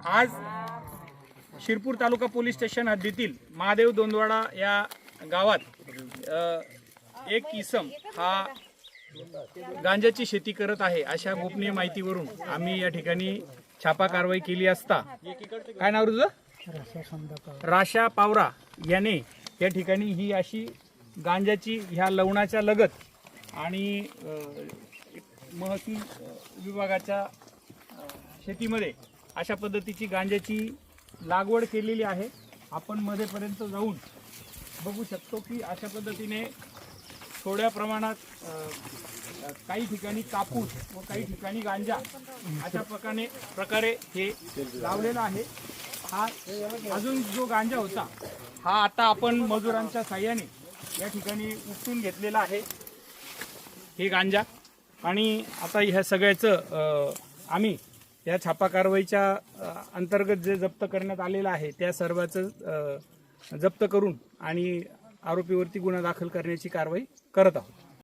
आज शिरपूर तालुका police station हद्दीतील महादेव दोंदवाडा या गावात एक इसम हा गांजाची शेती करत आहे अशा गोपनीय माहितीवरून आम्ही या ठिकाणी छापा कारवाई केली असता काय नाव तुझं राशा पावरा याने या ठिकाणी ही अशी गांजाची ह्या लवणाच्या लगत आणि महसूल विभागाच्या शेतीमध्ये अशा पद्धतीची गांजाची लागवड केलेली आहे। आपण मध्येपर्यंत जाऊन बघू शकतो की अशा पद्धतीने थोड्या प्रमाणात काही ठिकाणी कापूस व काही ठिकाणी गांजा अशा प्रकारे हे लावलेला आहे। हा अजून जो गांजा होता हा आता आपण मजुरांच्या साहाय्याने या ठिकाणी उपटून घेतलेला आहे हे गांजा। आणि आता ह्या सगळ्याचं आम्ही या छापा कारवाईच्या अंतर्गत जे जप्त करण्यात आलेलं आहे त्या सर्वाचं जप्त करून आणि आरोपीवरती गुन्हा दाखल करण्याची कारवाई करत आहोत।